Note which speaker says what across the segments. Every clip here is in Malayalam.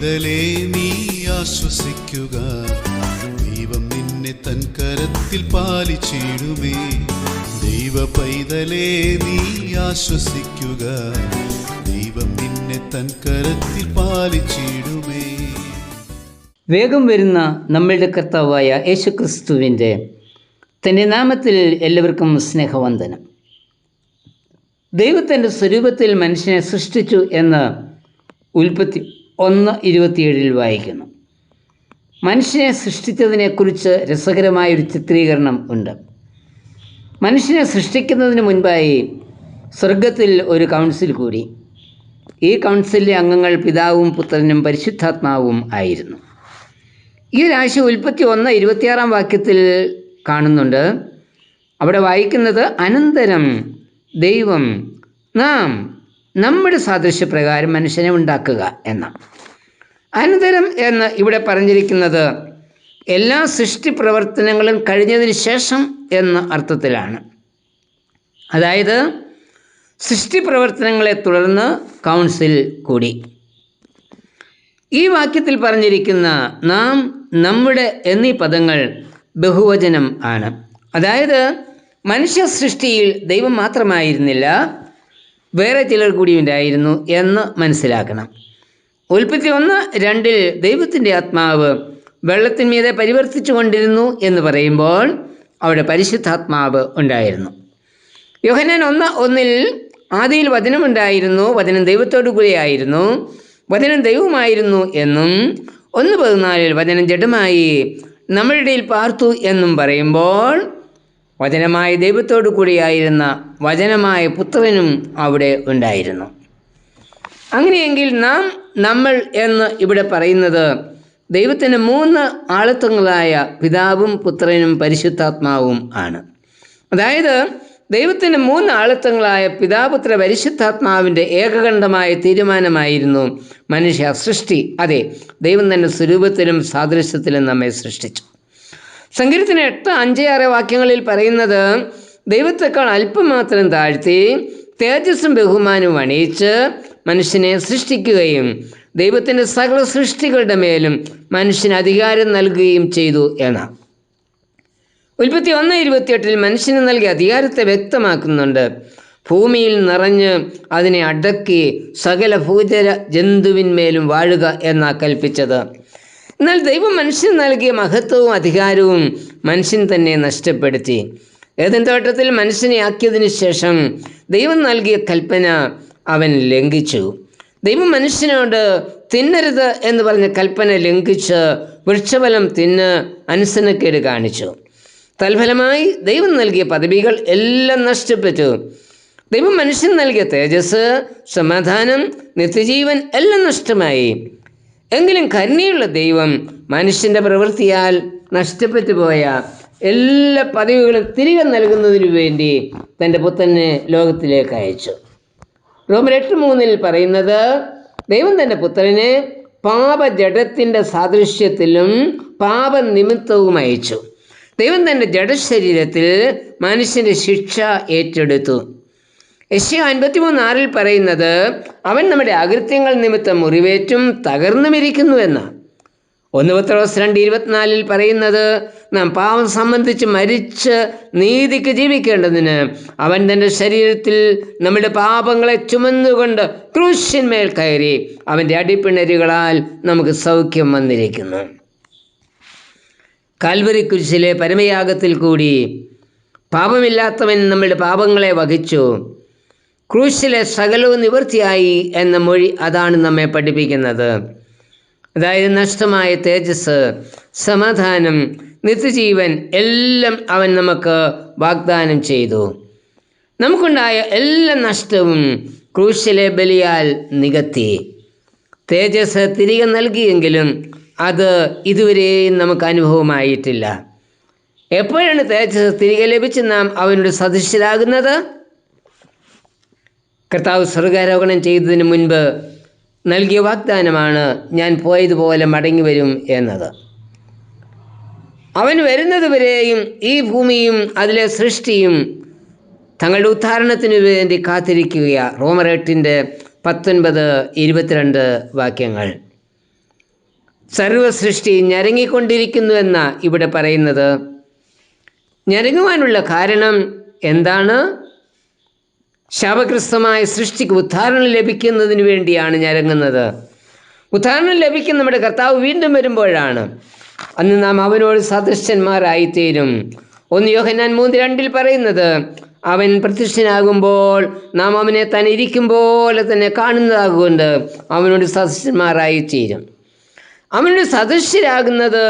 Speaker 1: പൈതലേ നീ ആശ്വസിക്കുക, ദൈവം നിന്നെ തൻ കരത്തിൽ പാലിച്ചിടുമേ. ദൈവ പൈതലേ നീ ആശ്വസിക്കുക, ദൈവം നിന്നെ തൻ കരത്തിൽ പാലിച്ചിടുമേ.
Speaker 2: വേഗം വരുന്ന നമ്മളുടെ കർത്താവായ യേശുക്രിസ്തുവിൻ്റെ തൻ്റെ നാമത്തിൽ എല്ലാവർക്കും സ്നേഹവന്ദനം. ദൈവത്തിൻ്റെ സ്വരൂപത്തിൽ മനുഷ്യനെ സൃഷ്ടിച്ചു എന്ന് ഉൽപ്പത്തി 1:27 വായിക്കുന്നു. മനുഷ്യനെ സൃഷ്ടിച്ചതിനെക്കുറിച്ച് രസകരമായൊരു ചിത്രീകരണം ഉണ്ട്. മനുഷ്യനെ സൃഷ്ടിക്കുന്നതിന് മുൻപായി സ്വർഗത്തിൽ ഒരു കൗൺസിൽ കൂടി. ഈ കൗൺസിലിലെ അംഗങ്ങൾ പിതാവും പുത്രനും പരിശുദ്ധാത്മാവും ആയിരുന്നു. ഈ ഒരാശയം ഉൽപ്പത്തി 1:26 വാക്യത്തിൽ കാണുന്നുണ്ട്. അവിടെ വായിക്കുന്നത്, അനന്തരം ദൈവം നാം നമ്മുടെ സാദൃശ്യപ്രകാരം മനുഷ്യനെ ഉണ്ടാക്കുക എന്നാണ്. അനന്തരം എന്ന് ഇവിടെ പറഞ്ഞിരിക്കുന്നത് എല്ലാ സൃഷ്ടി പ്രവർത്തനങ്ങളും കഴിഞ്ഞതിന് ശേഷം എന്ന അർത്ഥത്തിലാണ്. അതായത് സൃഷ്ടി പ്രവർത്തനങ്ങളെ തുടർന്ന് കൗൺസിൽ കൂടി. ഈ വാക്യത്തിൽ പറഞ്ഞിരിക്കുന്ന നാം, നമ്മുടെ എന്നീ പദങ്ങൾ ബഹുവചനം ആണ്. അതായത് മനുഷ്യ സൃഷ്ടിയിൽ ദൈവം മാത്രമായിരുന്നില്ല, വേറെ ചിലർ കൂടി ഉണ്ടായിരുന്നു എന്ന് മനസ്സിലാക്കണം. ഉൽപ്പത്തി 1:2 ദൈവത്തിൻ്റെ ആത്മാവ് വെള്ളത്തിന്മീതെ പരിവർത്തിച്ചു കൊണ്ടിരുന്നു എന്ന് പറയുമ്പോൾ അവിടെ പരിശുദ്ധാത്മാവ് ഉണ്ടായിരുന്നു. യോഹന്നാൻ 1:1 ആദിയിൽ വചനമുണ്ടായിരുന്നു, വചനം ദൈവത്തോടു കൂടിയായിരുന്നു, വചനം ദൈവമായിരുന്നു എന്നും 1:14 വചനം ജഡമായി നമ്മളുടെ ഇടയിൽ പാർത്തു എന്നും പറയുമ്പോൾ വചനമായ ദൈവത്തോടു കൂടിയായിരുന്ന വചനമായ പുത്രനും അവിടെ ഉണ്ടായിരുന്നു. അങ്ങനെയെങ്കിൽ നാം, നമ്മൾ എന്ന് ഇവിടെ പറയുന്നത് ദൈവത്തിൻ്റെ 3 ആളത്വങ്ങളായ പിതാവും പുത്രനും പരിശുദ്ധാത്മാവും ആണ്. അതായത് ദൈവത്തിൻ്റെ 3 ആളത്വങ്ങളായ പിതാപുത്ര പരിശുദ്ധാത്മാവിൻ്റെ ഏകകണ്ഠമായ തീരുമാനമായിരുന്നു മനുഷ്യ സൃഷ്ടി. അതെ, ദൈവം തന്നെ സ്വരൂപത്തിലും സാദൃശ്യത്തിലും നമ്മെ സൃഷ്ടിച്ചു. സങ്കീർത്തനം 8:5-6 വാക്യങ്ങളിൽ പറയുന്നത്, ദൈവത്തെക്കാൾ അല്പം മാത്രം താഴ്ത്തി തേജസ്സും ബഹുമാനവും അണിയിച്ച് മനുഷ്യനെ സൃഷ്ടിക്കുകയും ദൈവത്തിൻ്റെ സകല സൃഷ്ടികളുടെ മേലും മനുഷ്യന് അധികാരം നൽകുകയും ചെയ്തു എന്നാണ്. ഉൽപ്പത്തി 1:28 മനുഷ്യന് നൽകിയ അധികാരത്തെ വ്യക്തമാക്കുന്നുണ്ട്. ഭൂമിയിൽ നിറഞ്ഞ് അതിനെ അടക്കി സകല ഭൂചര ജന്തുവിന്മേലും വാഴുക എന്നാ കൽപ്പിച്ചത്. എന്നാൽ ദൈവം മനുഷ്യന് നൽകിയ മഹത്വവും അധികാരവും മനുഷ്യൻ തന്നെ നഷ്ടപ്പെടുത്തി. ഏദൻ തോട്ടത്തിൽ മനുഷ്യനെ ആക്കിയതിനു ശേഷം ദൈവം നൽകിയ കൽപ്പന അവൻ ലംഘിച്ചു. ദൈവം മനുഷ്യനോട് തിന്നരുത് എന്ന് പറഞ്ഞ കൽപ്പന ലംഘിച്ച് വൃക്ഷഫലം തിന്ന് അനുസരണക്കേട് കാണിച്ചു. തൽഫലമായി ദൈവം നൽകിയ പദവികൾ എല്ലാം നഷ്ടപ്പെട്ടു. ദൈവം മനുഷ്യൻ നൽകിയ തേജസ്, സമാധാനം, നിത്യജീവൻ എല്ലാം നഷ്ടമായി. എങ്കിലും കരുണയുള്ള ദൈവം മനുഷ്യൻ്റെ പ്രവൃത്തിയാൽ നഷ്ടപ്പെട്ടു പോയ എല്ലാ പദവികളും തിരികെ നൽകുന്നതിനു വേണ്ടി തൻ്റെ പുത്രനെ ലോകത്തിലേക്ക് അയച്ചു. റോമർ 8:3 പറയുന്നത്, ദൈവം തൻ്റെ പുത്രനെ പാപജഡത്തിൻ്റെ സാദൃശ്യത്തിലും പാപനിമിത്തവും അയച്ചു. ദൈവം തൻ്റെ ജഡശരീരത്തിൽ മനുഷ്യൻ്റെ ശിക്ഷ ഏറ്റെടുത്തു. യെശയ്യാ 53:6 പറയുന്നത്, അവൻ നമ്മുടെ അകൃത്യങ്ങൾ നിമിത്തം മുറിവേറ്റും തകർന്നുമിരിക്കുന്നു എന്നാണ്. 1 പത്രോസ് 2:24 പറയുന്നത്, നാം പാപം സംബന്ധിച്ച് മരിച്ച് നീതിക്ക് ജീവിക്കേണ്ടതിന് അവൻ തൻ്റെ ശരീരത്തിൽ നമ്മുടെ പാപങ്ങളെ ചുമന്നുകൊണ്ട് ക്രൂശിന്മേൽ കയറി അവൻ്റെ അടിപ്പിണരുകളാൽ നമുക്ക് സൗഖ്യം വന്നിരിക്കുന്നു. കാൽവരി കുരിശിലെ പരമയാഗത്തിൽ കൂടി പാപമില്ലാത്തവൻ നമ്മുടെ പാപങ്ങളെ വഹിച്ചു. ക്രൂശിലെ സകലവും നിവൃത്തിയായി എന്ന മൊഴി അതാണ് നമ്മെ പഠിപ്പിക്കുന്നത്. അതായത് നഷ്ടമായ തേജസ്, സമാധാനം, നിത്യജീവൻ എല്ലാം അവൻ നമുക്ക് വാഗ്ദാനം ചെയ്തു. നമുക്കുണ്ടായ എല്ലാ നഷ്ടവും ക്രൂശിലെ ബലിയാൽ നികത്തി. തേജസ് തിരികെ നൽകിയെങ്കിലും അത് ഇതുവരെയും നമുക്ക് അനുഭവമായിട്ടില്ല. എപ്പോഴാണ് തേജസ് തിരികെ ലഭിച്ച് നാം അവനോട് സദൃശ്യരാകുന്നത്? കർത്താവ് സ്വർഗാരോഹണം ചെയ്തതിന് മുൻപ് നൽകിയ വാഗ്ദാനമാണ്, ഞാൻ പോയതുപോലെ മടങ്ങി വരും എന്നത്. അവൻ വരുന്നത് വരെയും ഈ ഭൂമിയും അതിലെ സൃഷ്ടിയും തങ്ങളുടെ ഉദ്ധാരണത്തിനു വേണ്ടി കാത്തിരിക്കുകയാണ്. റോമർ 8:19-22 വാക്യങ്ങൾ. സർവസൃഷ്ടി ഞരങ്ങിക്കൊണ്ടിരിക്കുന്നുവെന്ന ഇവിടെ പറയുന്നത്. ഞരങ്ങുവാനുള്ള കാരണം എന്താണ്? ശാപഗ്രസ്തമായ സൃഷ്ടിക്ക് ഉദ്ധാരണം ലഭിക്കുന്നതിന് വേണ്ടിയാണ് ഞരങ്ങുന്നത്. ഉദ്ധാരണം ലഭിക്കുന്ന നമ്മുടെ കർത്താവ് വീണ്ടും വരുമ്പോഴാണ്. അന്ന് നാം അവനോട് സദൃശന്മാരായിത്തീരും. 1 യോഹന്നാൻ 3:2 പറയുന്നത്, അവൻ പ്രത്യക്ഷനാകുമ്പോൾ നാം അവനെ തന്നെ ഇരിക്കും പോലെ തന്നെ കാണുന്നതാകൊണ്ട് അവനോട് സദൃശന്മാരായിത്തീരും. അവനോട് സദൃശ്യരാകുന്നത്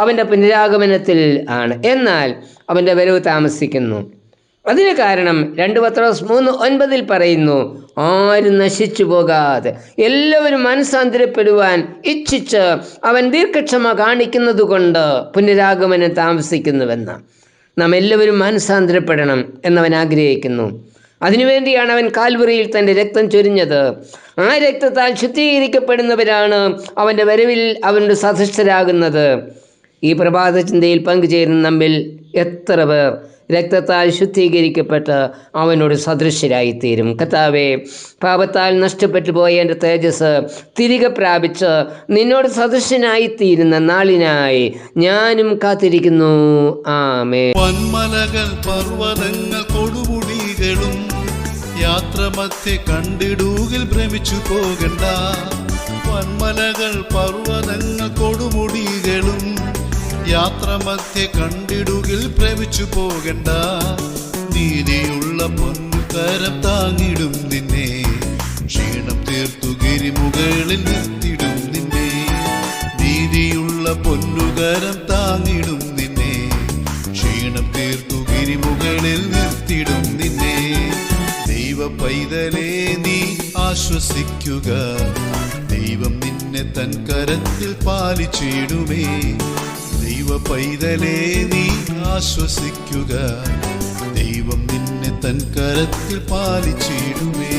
Speaker 2: അവൻ്റെ പുനരാഗമനത്തിൽ ആണ്. എന്നാൽ അവൻ്റെ വരവ് താമസിക്കുന്നു. അതിന് കാരണം 2 പത്രോസ് 3:9 പറയുന്നു, ആരും നശിച്ചു പോകാതെ എല്ലാവരും മനസ്സാന്തരപ്പെടുവാൻ ഇച്ഛിച്ച് അവൻ ദീർഘക്ഷമ കാണിക്കുന്നത് കൊണ്ട് പുനരാഗമനം താമസിക്കുന്നുവെന്ന്. നാം എല്ലാവരും മനസ്സാന്തരപ്പെടണം എന്നവൻ ആഗ്രഹിക്കുന്നു. അതിനുവേണ്ടിയാണ് അവൻ കാൽവറിയിൽ തൻ്റെ രക്തം ചൊരിഞ്ഞത്. ആ രക്തത്താൽ ശുദ്ധീകരിക്കപ്പെടുന്നവരാണ് അവൻ്റെ വരവിൽ അവൻ്റെ സദൃശരാകുന്നത്. ഈ പ്രഭാത ചിന്തയിൽ പങ്കുചേരുന്ന നമ്മിൽ എത്ര പേർ രക്തത്താൽ ശുദ്ധീകരിക്കപ്പെട്ട് അവനോട് സദൃശ്യരായിത്തീരും? കർത്താവേ, പാപത്താൽ നഷ്ടപ്പെട്ടു പോയ എൻ്റെ തേജസ് തിരികെ പ്രാപിച്ച് നിന്നോട് സദൃശ്യനായിത്തീരുന്ന നാളിനായി ഞാനും കാത്തിരിക്കുന്നു. ആമേൻ.
Speaker 1: വൻമലകൾ പർവ്വതങ്ങൾ കൊടുമുടികളും യാത്രമധ്യേ കണ്ടിടുകിൽ ഭ്രമിച്ചു പോകണ്ട. വൻമലകൾ പർവ്വതങ്ങൾ കൊടുമുടികളും യാത്രമധ്യേ കണ്ടിടുകിൽ ഭ്രമിച്ചു പോകണ്ട. നീതിയുള്ള പൊൻകരം താങ്ങിടും നിന്നെ, ക്ഷീണം തീർത്തു ഗിരിമുകളിൽ നിർത്തിടും നിന്നെ. നീതിയുള്ള പൊന്നുകരം താങ്ങിടും നിന്നെ, ക്ഷീണം തീർത്തു ഗിരിമുകളിൽ നിർത്തിടും നിന്നെ. ദൈവ പൈതലേ നീ ആശ്വസിക്കുക, ദൈവം നിന്നെ തൻ കരത്തിൽ പാലിച്ചിടുമേ. ദൈവ പൈതലേ നീ ആശ്വസിക്കുക, ദൈവം നിന്നെ തൻ കരത്തിൽ പാലിച്ചിടുമേ.